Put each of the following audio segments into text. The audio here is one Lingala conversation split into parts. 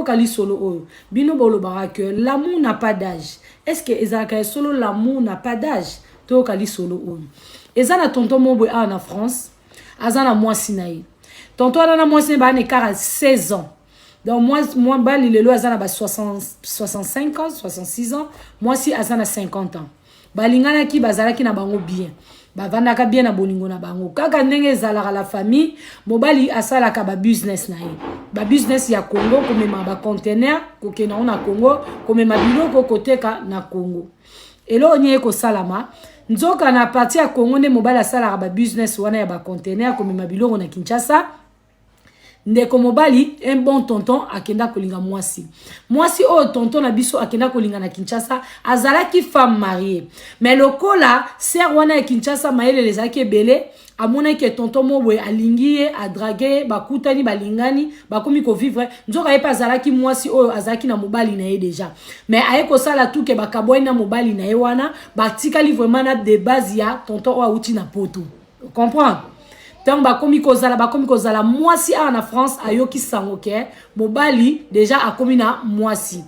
kali solo oyo bino bolo que l'amour n'a pas d'âge. Est-ce que ezaka solo l'amour n'a pas d'âge? To kali solo oyo ezana tonton mobwe en France azana moi sinaï tonton ana moi sinaï ba ne 16 ans. Donc moi bali lelo azana ba 65 ans 66 ans, moi si azana 50 ans. Balingana ki bazalaki na bango bien bavandaka bien na bolingo na bango kaka ndenge ezalaka la famille mobali asalaka ba business na ye ba business ya Congo komema ba container kokena na Congo komema biloko koteka na Congo elo nye ko salama nzoka na parti ya Congo ne mobali asalaka ba business wana ya ba container komema biloko na Kinshasa. Ndeko mobali un bon tonton akenda kolinga mwasi o tonton na biso akenda kolinga na Kinshasa azalaki femme mariée mais lokola sœur wana ya Kinshasa maele lezaki ebele amona ke tonton mobwe alingi a draguer bakutani balingani bakomi ko vivre nzoka ye azalaki mwasi o azalaki na mobali na ye déjà mais aye ko sala tout ke bakaboy na mobali na ye wana batikali vraiment na de base ya tonton o auti na poto comprends. Donc bakomi kozala mwasi en France ayoki sango ke mobali déjà akomi na mwasi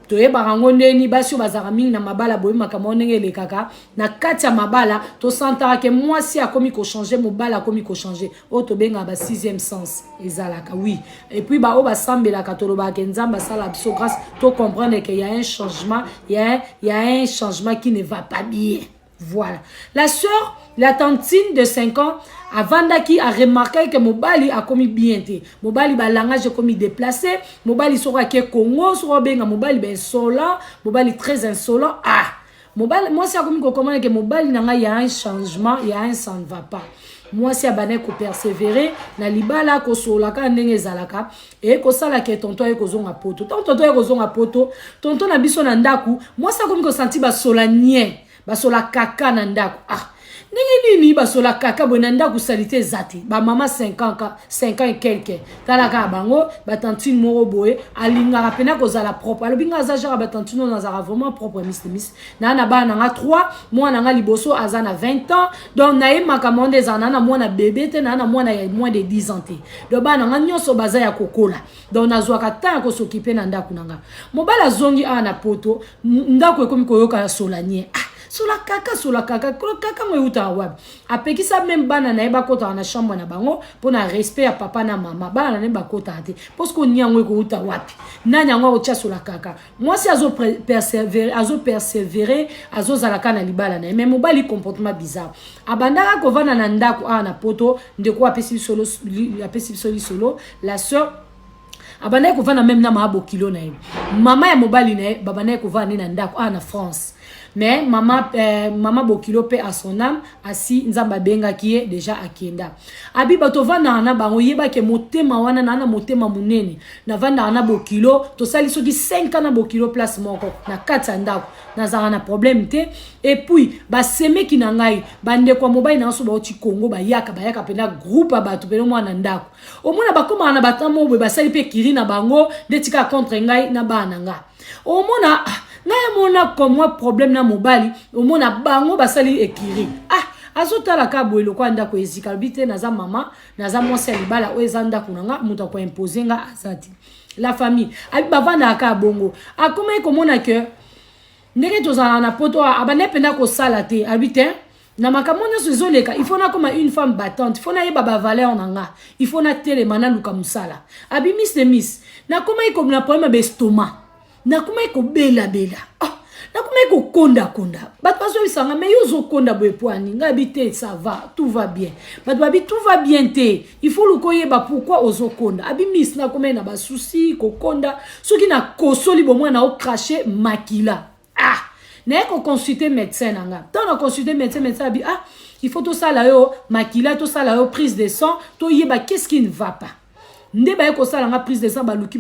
toye barango ndeni basio bazara mingi na mabala boye makama ndenge le kaka na kati ya mabala to santara ke mwasi akomi ko changer mobala akomi ko changer o to benga ba 6e sens ezalaka oui et puis ba o ba sambela katoloba ke nzamba sala biso grâce to comprendre que il y a un changement il y a un changement qui ne va pas bien. Voilà. La sœur, la tantine de 5 ans, avant qui a remarqué que Mobali a commis bien té. Mobali ba langage commis déplacé, Mobali sera que Congo, sera bien Mobali ben insolent, Mobali très insolent. Ah, Mobali moi c'est comme comment que Mobali nanga il y a un changement, il y a un ça ne va pas. Moi si abane ko persévérer na libala ko solaka ndenge zalaka et ko sala ke tonton e ko zonga poto. Tonton e ko zonga poto, tonton na biso na ndaku, moi ça comme ko senti ba solanien. Basola kaka na ndako ah nini nini basola kaka bo na ndako salite zati ba mama 5 ans et quelques talaka bango ba tantine moro boye alinga rapena ko zala propre alobinga azajara ba tantine na zara vraiment propre miss na ba na 3 moi na liboso azana 20 ans donc na ye makamonde zana na moi na bébé te na moi na moins de 10 ans te do ba na nyonso baza ya kokola donc na zwa kata ko s'occuper na ndako nanga mobala zongi ana poto ndako ekomi koyoka solanie Sola kaka mo yuta wab. Apeki sa même bana na eba kota na chambre na bango pona respect ya papa na mama. Bana na eba kota ate. Parce qu'on y a ko yuta wapi. Na nyangwa ocha sola kaka. Moi si azo persévérer, azo zalaka na libala na. Mais mobali comportement bizarre. Abandaka ko vana na ndako na poto ndeko apesi solo la sœur abandaka ko vana même na mabo kilo na ye. Mama ya mobali na babana ko vana na ndako na France. Mais maman Bokilo pe à son âme asi nzamba benga qui est déjà akenda abi bato vana na bango yeba ke motema wana na motema munene na vanda na Bokilo to sali soki 5 ans na Bokilo place moko na kata ndako na zara na problème te et puis ba seme ki na ngai bande kwa mobile na so ba oti Congo bayaka pena groupe bato pena mwana ndako omona bakoma na batamo ba sali pe kiri na bango detika contre ngai na bana nga omona na mona comme moi problème na mobali omona bango basali ekiri azotala ka boelo kwa ndako ezika bite na za mama na za mwasi libala o ezanda kunanga muta ko imposer nga azati la famille abi bavana ka bongo akoma komona que ndenge tozana na poto abane penda ko sala te habite na makamona sozoleka il faut na comme une femme battante il faut na yeba ba valeur nanga il faut na tele mana luka musala abi miss na koma iko na problème d'estomac na kuma iko bela na kuma iko konda bat paso isanga mais yozo konda boepwani ngabite ça va tout va bien bat babi tout va bien te il faut le koyeba pourquoi ozo konda abi miss na kuma na ba souci ko konda soki na kosoli bo mwana o cracher makila na ko consulter médecin nanga tant na consulter médecin abi il faut tout ça là yo makila tout ça là yo prise de sang to yeba qu'est-ce qui ne va pas ndeba ko ça là prise de sang baluki